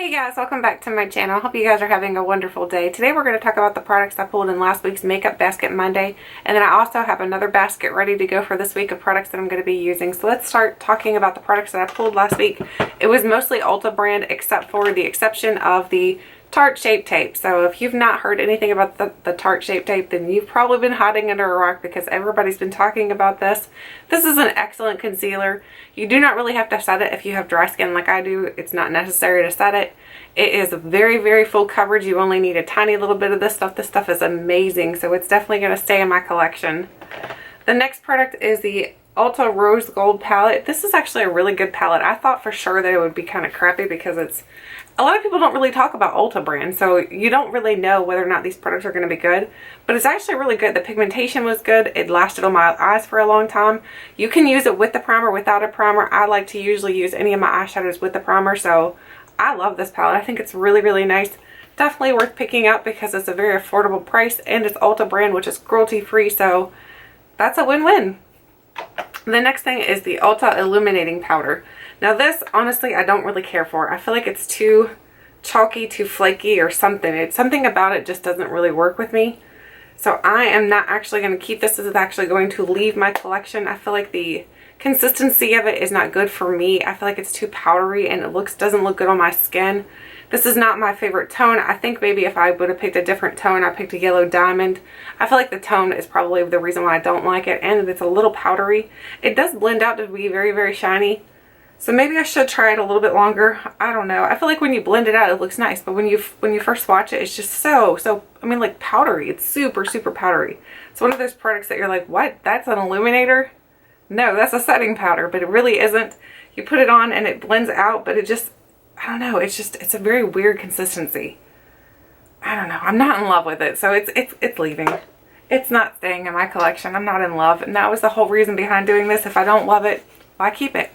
Hey guys, welcome back to my channel. Hope you guys are having a wonderful day. Today we're going to talk about the products I pulled in last week's Makeup Basket Monday, and then I also have another basket ready to go for this week of products that I'm going to be using. So let's start talking about the products that I pulled last week. It was mostly Ulta brand except for the exception of the Tarte Shape Tape. So if you've not heard anything about the Tarte Shape Tape, then you've probably been hiding under a rock because everybody's been talking about this. This is an excellent concealer. You do not really have to set it if you have dry skin like I do. It's not necessary to set it. It is very, very full coverage. You only need a tiny little bit of this stuff. This stuff is amazing, so it's definitely going to stay in my collection. The next product is the Ulta Rose Gold palette. This is actually a really good palette. I thought for sure that it would be kind of crappy because a lot of people don't really talk about Ulta brand, so you don't really know whether or not these products are going to be good, but it's actually really good. The pigmentation was good. It lasted on my eyes for a long time. You can use it with the primer, without a primer. I like to usually use any of my eyeshadows with the primer, so I love this palette. I think it's really, really nice. Definitely worth picking up because it's a very affordable price and it's Ulta brand, which is cruelty free, so that's a win-win. The next thing is the Ulta Illuminating Powder. Now this, honestly, I don't really care for. I feel like it's too chalky, too flaky or something. Something about it just doesn't really work with me. So I am not actually going to keep this. This is actually going to leave my collection. I feel like the consistency of it is not good for me. I feel like it's too powdery and it doesn't look good on my skin. This is not my favorite tone. I think maybe if I would have picked a different tone, I picked a Yellow Diamond. I feel like the tone is probably the reason why I don't like it, and it's a little powdery. It does blend out to be very, very shiny. So maybe I should try it a little bit longer. I don't know. I feel like when you blend it out, it looks nice, but when you first watch it, it's just so I mean, like powdery. It's super, super powdery. It's one of those products that you're like, what? That's an illuminator? No, that's a setting powder, but it really isn't. You put it on and it blends out, but it just, I don't know. It's a very weird consistency. I don't know. I'm not in love with it, so it's leaving. It's not staying in my collection. I'm not in love, and that was the whole reason behind doing this. If I don't love it, why keep it?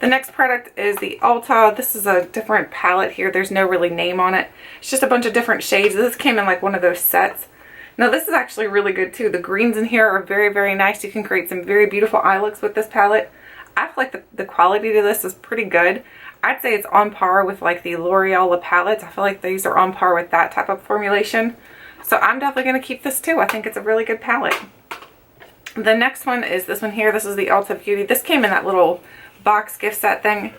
The next product is the Ulta. This is a different palette here. There's no really name on it. It's just a bunch of different shades. This came in like one of those sets. Now this is actually really good too. The greens in here are very, very nice. You can create some very beautiful eye looks with this palette. I feel like the quality to this is pretty good. I'd say it's on par with like the L'Oreal palettes. I feel like these are on par with that type of formulation. So I'm definitely going to keep this too. I think it's a really good palette. The next one is this one here. This is the Ulta Beauty. This came in that little box gift set thing.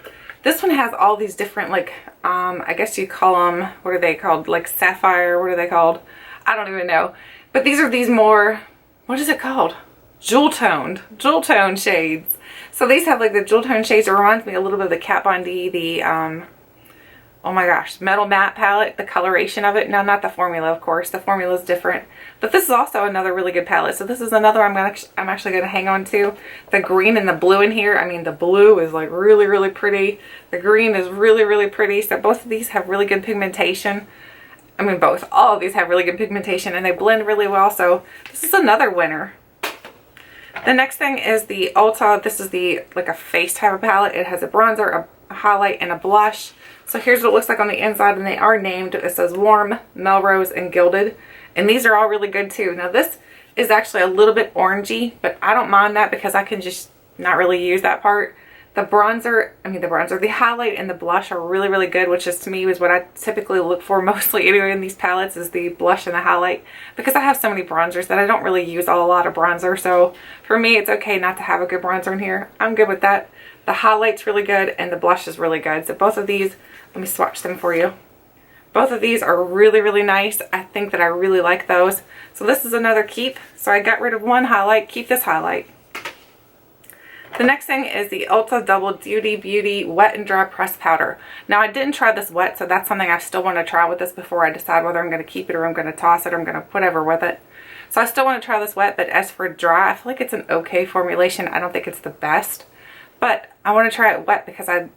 This one has all these different, like, I guess you call them, what are they called? Like sapphire, what are they called? I don't even know. But these are these more, what is it called? Jewel tone shades. So these have like the jewel tone shades. It reminds me a little bit of the Kat Von D, the, oh my gosh, Metal Matte palette, the coloration of it. Now, not the formula, of course. The formula is different. But this is also another really good palette. So this is another I'm actually going to hang on to. The green and the blue in here. I mean, the blue is like really, really pretty. The green is really, really pretty. So both of these have really good pigmentation. I mean, all of these have really good pigmentation and they blend really well. So this is another winner. The next thing is the Ulta. This is like a face type of palette. It has a bronzer, a highlight, and a blush. So here's what it looks like on the inside, and they are named. It says Warm, Melrose, and Gilded. And these are all really good too. Now this is actually a little bit orangey, but I don't mind that because I can just not really use that part. The highlight and the blush are really, really good, which is to me is what I typically look for mostly anyway in these palettes, is the blush and the highlight, because I have so many bronzers that I don't really use a lot of bronzer. So for me, it's okay not to have a good bronzer in here. I'm good with that. The highlight's really good and the blush is really good. So both of these, let me swatch them for you. Both of these are really, really nice. I think that I really like those. So this is another keep. So I got rid of one highlight, keep this highlight. The next thing is the Ulta Double Duty Beauty Wet and Dry Pressed Powder. Now I didn't try this wet, so that's something I still want to try with this before I decide whether I'm going to keep it or I'm going to toss it or I'm going to whatever with it. So I still want to try this wet, but as for dry, I feel like it's an okay formulation. I don't think it's the best, but I want to try it wet because I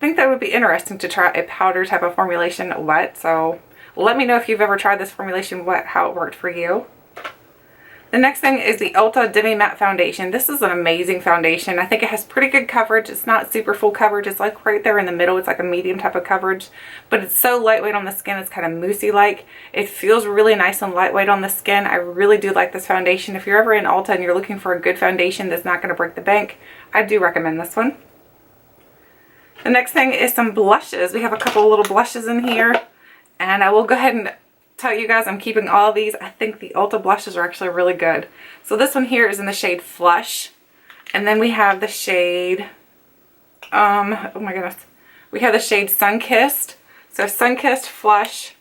think that would be interesting to try a powder type of formulation wet. So let me know if you've ever tried this formulation wet, how it worked for you. The next thing is the Ulta Demi Matte Foundation. This is an amazing foundation. I think it has pretty good coverage. It's not super full coverage. It's like right there in the middle. It's like a medium type of coverage, but it's so lightweight on the skin. It's kind of moussey-like. It feels really nice and lightweight on the skin. I really do like this foundation. If you're ever in Ulta and you're looking for a good foundation that's not going to break the bank, I do recommend this one. The next thing is some blushes. We have a couple little blushes in here, and I will go ahead and tell you guys I'm keeping all of these. I think the Ulta blushes are actually really good. So this one here is in the shade Flush, and then we have the shade, oh my goodness, we have the shade Sunkissed. So Sunkissed, Flush,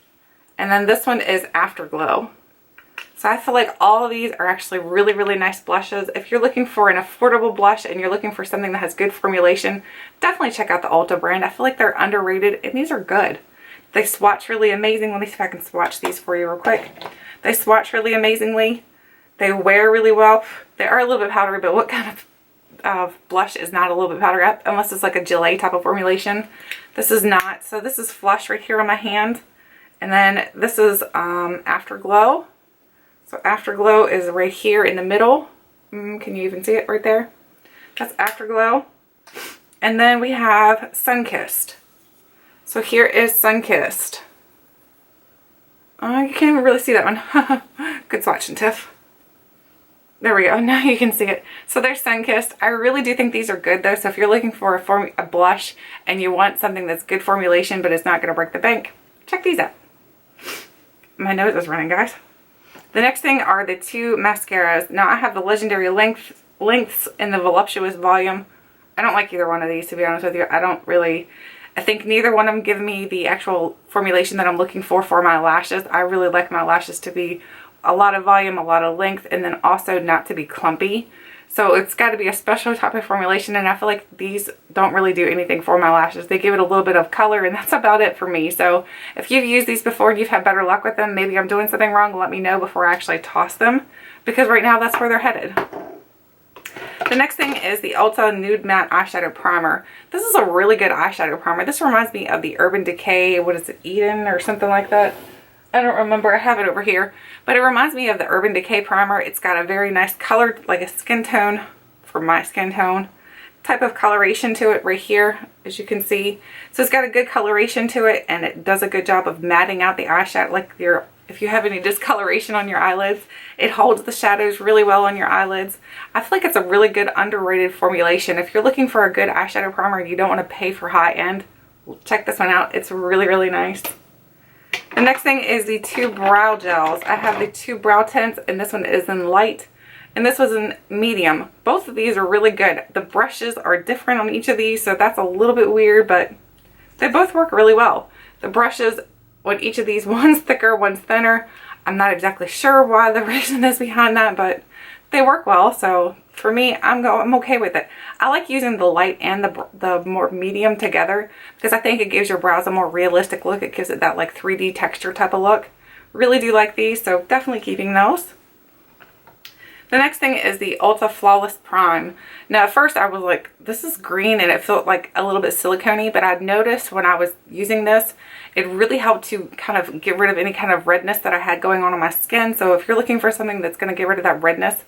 and then this one is Afterglow. So I feel like all of these are actually really, really nice blushes. If you're looking for an affordable blush and you're looking for something that has good formulation, definitely check out the Ulta brand. I feel like they're underrated, and these are good. They swatch really amazing. Let me see if I can swatch these for you real quick. They swatch really amazingly. They wear really well. They are a little bit powdery, but what kind of blush is not a little bit powdery up? Unless it's like a gelée type of formulation. This is not. So this is Flush right here on my hand. And then this is Afterglow. So Afterglow is right here in the middle. Can you even see it right there? That's Afterglow. And then we have Sunkissed. So here is Sunkissed. I can't even really see that one. Good swatching, Tiff. There we go. Now you can see it. So there's Sunkissed. I really do think these are good though. So if you're looking for a blush and you want something that's good formulation but it's not going to break the bank, check these out. My nose is running, guys. The next thing are the two mascaras. Now I have the Legendary Lengths in the Voluptuous volume. I don't like either one of these, to be honest with you. I think neither one of them give me the actual formulation that I'm looking for my lashes. I really like my lashes to be a lot of volume, a lot of length, and then also not to be clumpy. So it's got to be a special type of formulation, and I feel like these don't really do anything for my lashes. They give it a little bit of color, and that's about it for me. So if you've used these before and you've had better luck with them, maybe I'm doing something wrong, let me know before I actually toss them, because right now that's where they're headed. The next thing is the Ulta Nude Matte Eyeshadow Primer. This is a really good eyeshadow primer. This reminds me of the Urban Decay, what is it, Eden or something like that? I don't remember. I have it over here. But it reminds me of the Urban Decay primer. It's got a very nice color, like a skin tone, for my skin tone, type of coloration to it right here, as you can see. So it's got a good coloration to it, and it does a good job of matting out the eyeshadow, like if you have any discoloration on your eyelids, it holds the shadows really well on your eyelids. I feel like it's a really good underrated formulation. If you're looking for a good eyeshadow primer and you don't want to pay for high end, check this one out. It's really, really nice. The next thing is the two brow gels. I have the two brow tints, and this one is in light, and this was in medium. Both of these are really good. The brushes are different on each of these, so that's a little bit weird, but they both work really well. The brushes on each of these, one's thicker, one's thinner. I'm not exactly sure why the reason is behind that, but they work well. So for me, I'm okay with it. I like using the light and the more medium together because I think it gives your brows a more realistic look. It gives it that like 3D texture type of look. Really do like these, so definitely keeping those. The next thing is the Ulta Flawless Prime. Now at first I was like, this is green and it felt like a little bit silicone-y, but I noticed when I was using this, it really helped to kind of get rid of any kind of redness that I had going on my skin. So if you're looking for something that's going to get rid of that redness,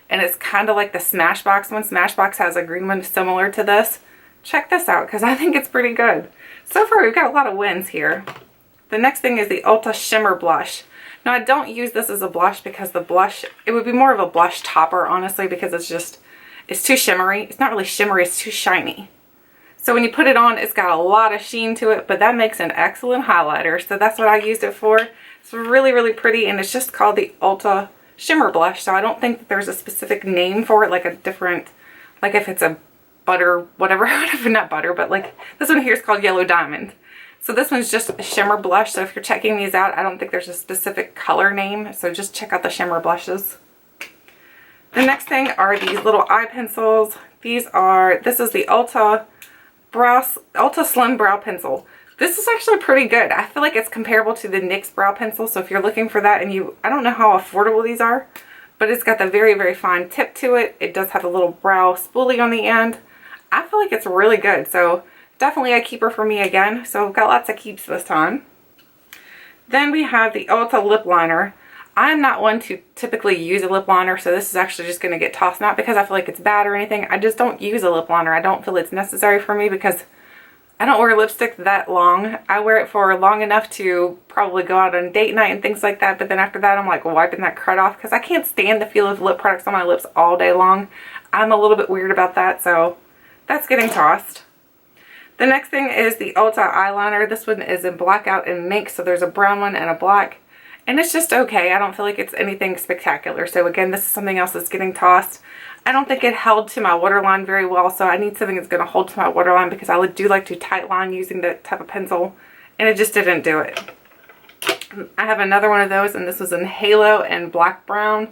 and it's kind of like the Smashbox one. Smashbox has a green one similar to this. Check this out because I think it's pretty good. So far we've got a lot of wins here. The next thing is the Ulta Shimmer Blush. Now I don't use this as a blush because the blush, it would be more of a blush topper honestly, because it's too shimmery. It's not really shimmery, it's too shiny. So when you put it on, it's got a lot of sheen to it, but that makes an excellent highlighter. So that's what I used it for. It's really, really pretty, and it's just called the Ulta Shimmer Blush. So I don't think that there's a specific name for it, like a different, like if it's a butter, whatever, not butter, but like this one here is called Yellow Diamond. So this one's just a shimmer blush. So if you're checking these out, I don't think there's a specific color name. So just check out the shimmer blushes. The next thing are these little eye pencils. This is the Ulta Slim Brow Pencil. This is actually pretty good. I feel like it's comparable to the NYX Brow Pencil. So if you're looking for that, and I don't know how affordable these are, but it's got the very, very fine tip to it. It does have a little brow spoolie on the end. I feel like it's really good. So definitely a keeper for me again. So I've got lots of keeps this time. Then we have the Ulta Lip Liner. I'm not one to typically use a lip liner, so this is actually just going to get tossed. Not because I feel like it's bad or anything. I just don't use a lip liner. I don't feel it's necessary for me because I don't wear lipstick that long. I wear it for long enough to probably go out on date night and things like that, but then after that I'm like wiping that crud off because I can't stand the feel of lip products on my lips all day long. I'm a little bit weird about that, so that's getting tossed. The next thing is the Ulta Eyeliner. This one is in Blackout and Mink, so there's a brown one and a black. And it's just okay. I don't feel like it's anything spectacular. So again, this is something else that's getting tossed. I don't think it held to my waterline very well, so I need something that's going to hold to my waterline because I do like to tight line using that type of pencil, and it just didn't do it. I have another one of those, and this was in Halo and Black Brown.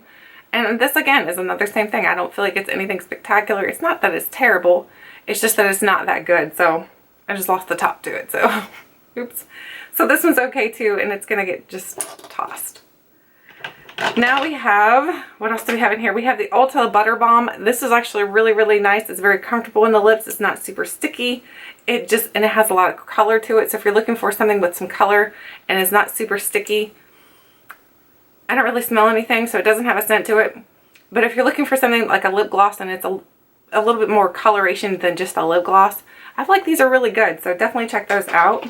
And this again is another same thing. I don't feel like it's anything spectacular. It's not that it's terrible. It's just that it's not that good. So I just lost the top to it. So oops. So this one's okay too, and it's going to get just tossed. Now we have, what else do we have in here? We have the Ulta Butter Balm. This is actually really, really nice. It's very comfortable in the lips. It's not super sticky. And it has a lot of color to it. So if you're looking for something with some color and it's not super sticky, I don't really smell anything, so it doesn't have a scent to it. But if you're looking for something like a lip gloss and it's a little bit more coloration than just a lip gloss, I feel like these are really good. So definitely check those out.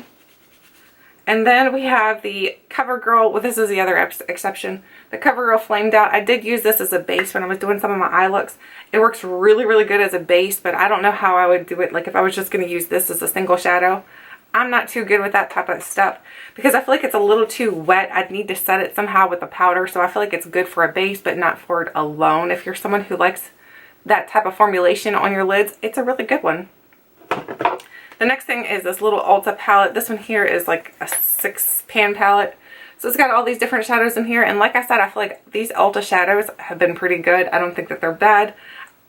And then we have the CoverGirl. Well, this is the other exception. The CoverGirl Flamed Out. I did use this as a base when I was doing some of my eye looks. It works really, really good as a base, but I don't know how I would do it. Like if I was just going to use this as a single shadow. I'm not too good with that type of stuff because I feel like it's a little too wet. I'd need to set it somehow with a powder. So I feel like it's good for a base, but not for it alone. If you're someone who likes that type of formulation on your lids, it's a really good one. The next thing is this little Ulta palette. This one here is like a 6-pan palette. So it's got all these different shadows in here. And like I said, I feel like these Ulta shadows have been pretty good. I don't think that they're bad.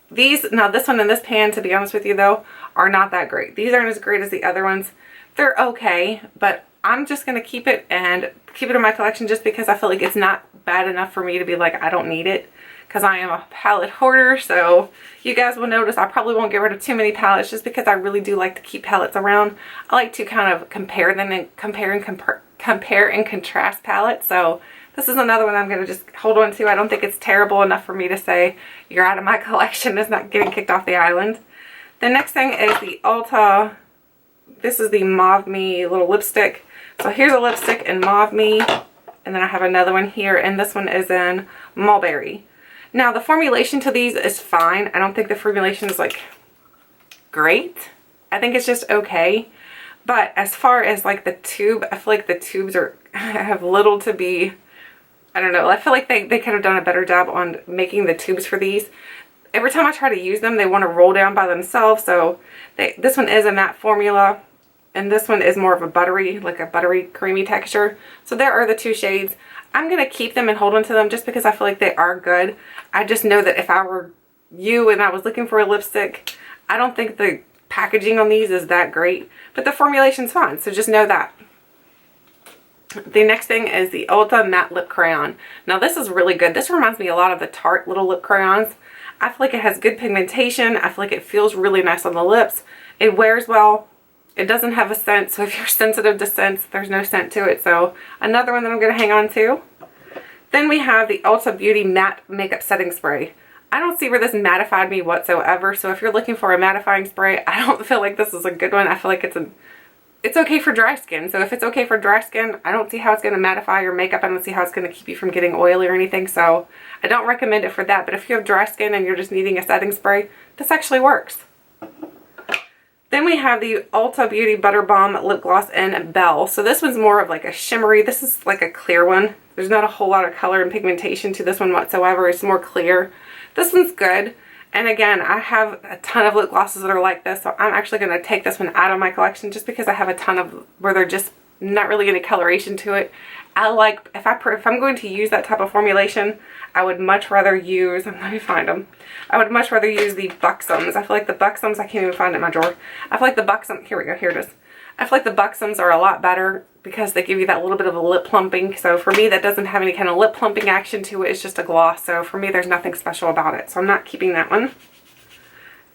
Now this one and this pan, to be honest with you though, are not that great. These aren't as great as the other ones. They're okay, but I'm just going to keep it in my collection just because I feel like it's not bad enough for me to be like, I don't need it. Because I am a palette hoarder, so you guys will notice I probably won't get rid of too many palettes just because I really do like to keep palettes around. I like to kind of compare them and compare and contrast palettes. So this is another one I'm going to just hold on to. I don't think it's terrible enough for me to say you're out of my collection. It's not getting kicked off the island. The next thing is the Ulta. This is the Mauve Me little lipstick. So here's a lipstick in Mauve Me, and then I have another one here, and this one is in Mulberry. Now, the formulation to these is fine. I don't think the formulation is, like, great. I think it's just okay. But as far as, like, the tube, I feel like the tubes have little to be, I don't know. I feel like they could have done a better job on making the tubes for these. Every time I try to use them, they want to roll down by themselves. So this one is a matte formula, and this one is more of a buttery, like a buttery creamy texture. So there are the two shades. I'm going to keep them and hold on to them just because I feel like they are good. I just know that if I were you and I was looking for a lipstick, I don't think the packaging on these is that great, but the formulation's fine, so just know that. The next thing is the Ulta Matte Lip Crayon. Now this is really good. This reminds me a lot of the Tarte little lip crayons. I feel like it has good pigmentation. I feel like it feels really nice on the lips. It wears well. It doesn't have a scent, so if you're sensitive to scents, there's no scent to it. So another one that I'm going to hang on to. Then we have the Ulta Beauty Matte Makeup Setting Spray. I don't see where this mattified me whatsoever, so if you're looking for a mattifying spray, I don't feel like this is a good one. I feel like it's okay for dry skin. So if it's okay for dry skin, I don't see how it's going to mattify your makeup. I don't see how it's going to keep you from getting oily or anything, so I don't recommend it for that. But if you have dry skin and you're just needing a setting spray, this actually works. Then we have the Ulta Beauty Butter Balm Lip Gloss in Belle. So this one's more of like a shimmery. This is like a clear one. There's not a whole lot of color and pigmentation to this one whatsoever. It's more clear. This one's good. And again, I have a ton of lip glosses that are like this. So I'm actually going to take this one out of my collection just because I have a ton of where they're just not really any coloration to it. I like, if I'm going to use that type of formulation, I would much rather use, let me find them. I would much rather use the Buxoms. I feel like the Buxoms, I can't even find it in my drawer. I feel like the Buxoms, here we go, here it is. I feel like the Buxoms are a lot better because they give you that little bit of a lip plumping. So for me, that doesn't have any kind of lip plumping action to it. It's just a gloss. So for me, there's nothing special about it. So I'm not keeping that one.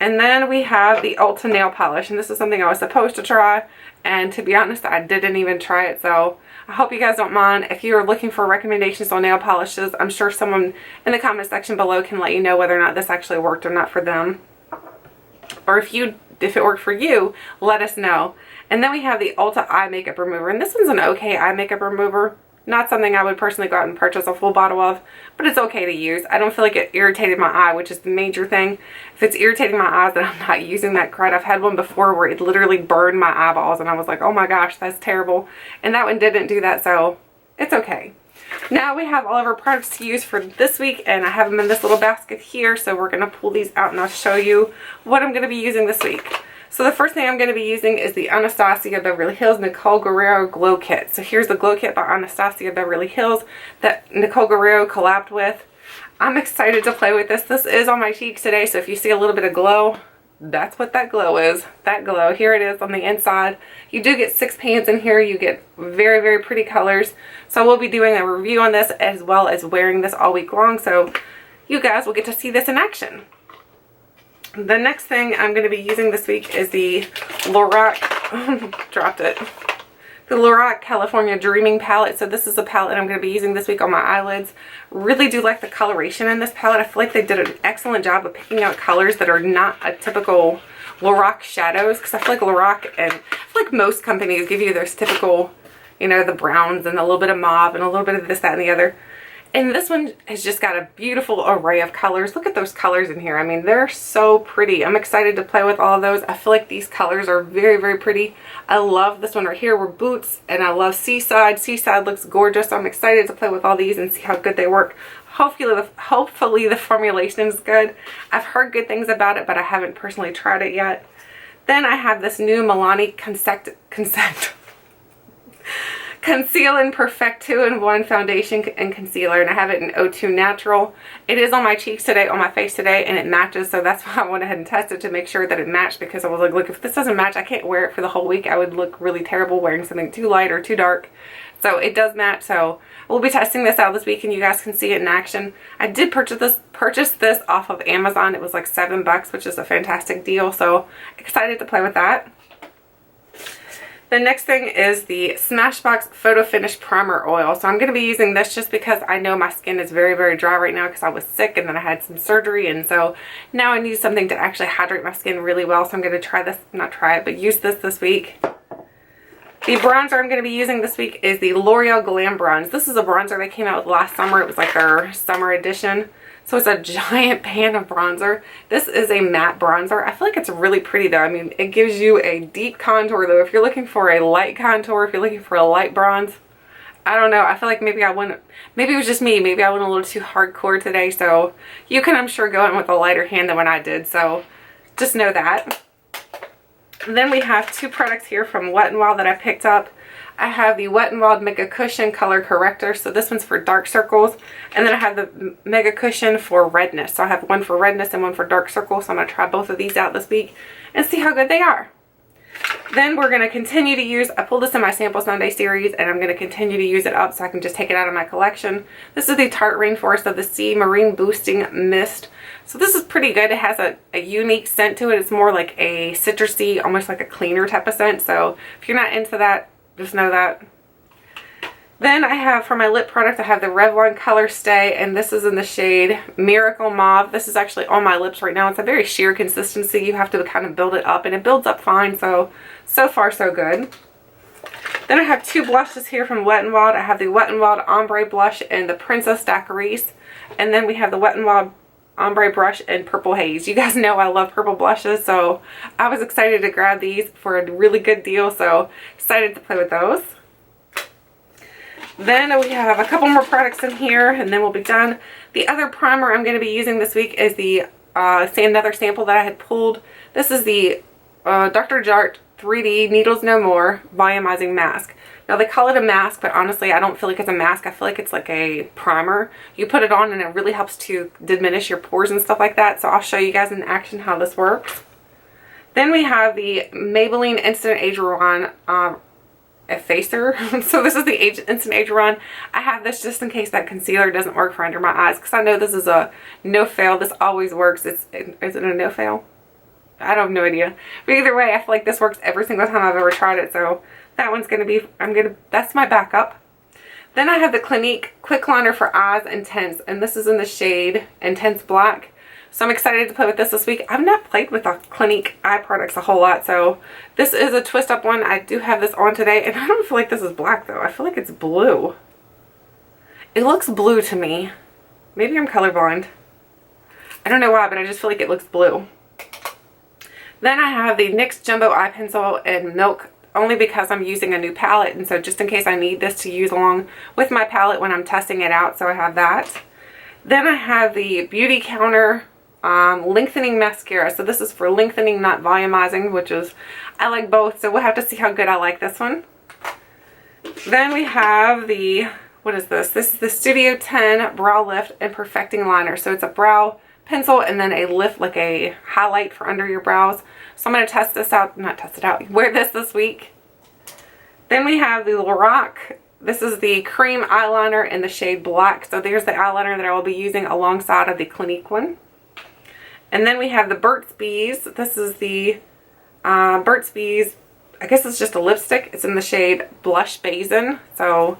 And then we have the Ulta Nail Polish. And this is something I was supposed to try. And to be honest, I didn't even try it. So I hope you guys don't mind. If you are looking for recommendations on nail polishes, I'm sure someone in the comment section below can let you know whether or not this actually worked or not for them. Or if it worked for you, let us know. And then we have the Ulta Eye Makeup Remover. And this one's an okay eye makeup remover. Not something I would personally go out and purchase a full bottle of, but it's okay to use. I don't feel like it irritated my eye, which is the major thing. If it's irritating my eyes, then I'm not using that crud. I've had one before where it literally burned my eyeballs and I was like, oh my gosh, that's terrible. And that one didn't do that, so it's okay. Now we have all of our products to use for this week, and I have them in this little basket here, so we're going to pull these out and I'll show you what I'm going to be using this week. So the first thing I'm going to be using is the Anastasia Beverly Hills Nicole Guerrero Glow Kit. So here's the Glow Kit by Anastasia Beverly Hills that Nicole Guerrero collabed with. I'm excited to play with this. This is on my cheeks today, so if you see a little bit of glow, that's what that glow is. That glow. Here it is on the inside. You do get 6 pans in here. You get very, very pretty colors. So we'll be doing a review on this as well as wearing this all week long. So you guys will get to see this in action. The next thing I'm going to be using this week is the Lorac, dropped it, the Lorac California Dreaming palette. So this is a palette I'm going to be using this week on my eyelids. Really do like the coloration in this palette. I feel like they did an excellent job of picking out colors that are not a typical Lorac shadows, because I feel like Lorac and I feel like most companies give you those typical, you know, the browns and a little bit of mauve and a little bit of this, that, and the other. And this one has just got a beautiful array of colors. Look at those colors in here. I mean, they're so pretty. I'm excited to play with all of those. I feel like these colors are very, very pretty. I love this one right here. We're Boots, and I love Seaside. Seaside looks gorgeous. So I'm excited to play with all these and see how good they work. Hopefully the formulation is good. I've heard good things about it, but I haven't personally tried it yet. Then I have this new Milani Conceal and Perfect 2-in-1 foundation and concealer, and I have it in 02 Natural. It is on my cheeks today, on my face today, and it matches, so that's why I went ahead and tested to make sure that it matched, because I was like, look, if this doesn't match, I can't wear it for the whole week. I would look really terrible wearing something too light or too dark. So it does match, so we'll be testing this out this week and you guys can see it in action. I did purchase this off of Amazon. It was like $7, which is a fantastic deal, so excited to play with that. The next thing is the Smashbox Photo Finish Primer Oil. So I'm going to be using this just because I know my skin is very, very dry right now because I was sick and then I had some surgery, and so now I need something to actually hydrate my skin really well. So I'm going to try this, not try it, but use this week. The bronzer I'm going to be using this week is the L'Oreal Glam Bronze. This is a bronzer they came out with last summer. It was like their summer edition. So it's a giant pan of bronzer. This is a matte bronzer. I feel like it's really pretty though. I mean, it gives you a deep contour though. If you're looking for a light contour, if you're looking for a light bronze, I don't know. I feel like maybe it was just me. Maybe I went a little too hardcore today. So you can, I'm sure, go in with a lighter hand than what I did. So just know that. And then we have two products here from Wet n Wild that I picked up. I have the Wet n Wild Mega Cushion Color Corrector. So this one's for dark circles. And then I have the Mega Cushion for redness. So I have one for redness and one for dark circles. So I'm going to try both of these out this week and see how good they are. Then we're going to continue to use, I pulled this in my Sample Sunday series, and I'm going to continue to use it up so I can just take it out of my collection. This is the Tarte Rainforest of the Sea Marine Boosting Mist. So this is pretty good. It has a unique scent to it. It's more like a citrusy, almost like a cleaner type of scent. So if you're not into that, just know that. Then I have, for my lip product, I have the Revlon Color Stay, and this is in the shade Miracle Mauve. This is actually on my lips right now. It's a very sheer consistency. You have to kind of build it up, and it builds up fine, so far so good. Then I have two blushes here from Wet n Wild. I have the Wet n Wild Ombre Blush and the Princess Daiquiris, and then we have the Wet n Wild Ombre Brush and Purple Haze. You guys know I love purple blushes, so I was excited to grab these for a really good deal, so excited to play with those. Then we have a couple more products in here and then we'll be done. The other primer I'm going to be using this week is the another sample that I had pulled. This is the Dr. Jart 3D Needles No More Volumizing Mask. Now they call it a mask, but honestly I don't feel like it's a mask. I feel like it's like a primer. You put it on and it really helps to diminish your pores and stuff like that. So I'll show you guys in action how this works. Then we have the Maybelline Instant Age Rewind effacer. So this is the Instant Age Run. I have this just in case that concealer doesn't work for under my eyes, because I know this is a no fail. This always works. Is it a no fail? I don't have no idea. But either way, I feel like this works every single time I've ever tried it. So that one's gonna be, that's my backup. Then I have the Clinique Quick Liner for Eyes Intense, and this is in the shade Intense Black. So I'm excited to play with this week. I've not played with the Clinique eye products a whole lot, so this is a twist up one. I do have this on today, and I don't feel like this is black though. I feel like it's blue. It looks blue to me. Maybe I'm colorblind. I don't know why, but I just feel like it looks blue. Then I have the NYX Jumbo Eye Pencil in Milk, only because I'm using a new palette, and so just in case I need this to use along with my palette when I'm testing it out, so I have that. Then I have the Beauty Counter Lengthening Mascara. So this is for lengthening, not volumizing, which is, I like both, so we'll have to see how good I like this one. Then we have the, what is this? This is the Studio 10 Brow Lift and Perfecting Liner. So it's a brow pencil and then a lift, like a highlight for under your brows. So I'm going to test this out, not test it out, wear this week. Then we have the Lorac. This is the cream eyeliner in the shade Black. So there's the eyeliner that I will be using alongside of the Clinique one. And then we have the Burt's Bees. This is the Burt's Bees, I guess it's just a lipstick. It's in the shade Blush Basin. So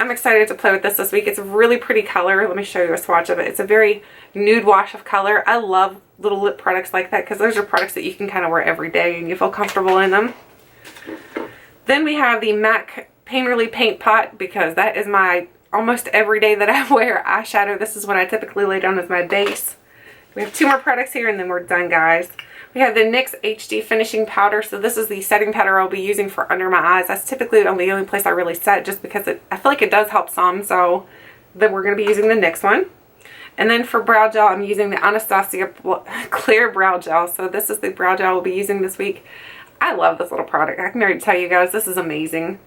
I'm excited to play with this week. It's a really pretty color. Let me show you a swatch of it. It's a very nude wash of color. I love little lip products like that because those are products that you can kind of wear every day and you feel comfortable in them. Then we have the MAC Painterly Paint Pot, because that is my almost every day that I wear eyeshadow. This is what I typically lay down as my base. We have 2 more products here and then we're done, guys. We have the NYX HD Finishing Powder. So this is the setting powder I'll be using for under my eyes. That's typically the only place I really set, just because I feel like it does help some. So then we're going to be using the NYX one. And then for brow gel, I'm using the Anastasia Clear Brow Gel. So this is the brow gel I'll be using this week. I love this little product. I can already tell you guys, this is amazing.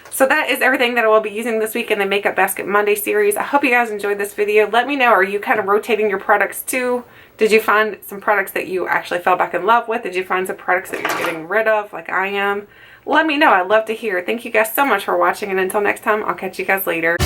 So that is everything that I will be using this week in the Makeup Basket Monday series. I hope you guys enjoyed this video. Let me know, are you kind of rotating your products too? Did you find some products that you actually fell back in love with? Did you find some products that you're getting rid of like I am? Let me know. I'd love to hear. Thank you guys so much for watching, and until next time, I'll catch you guys later.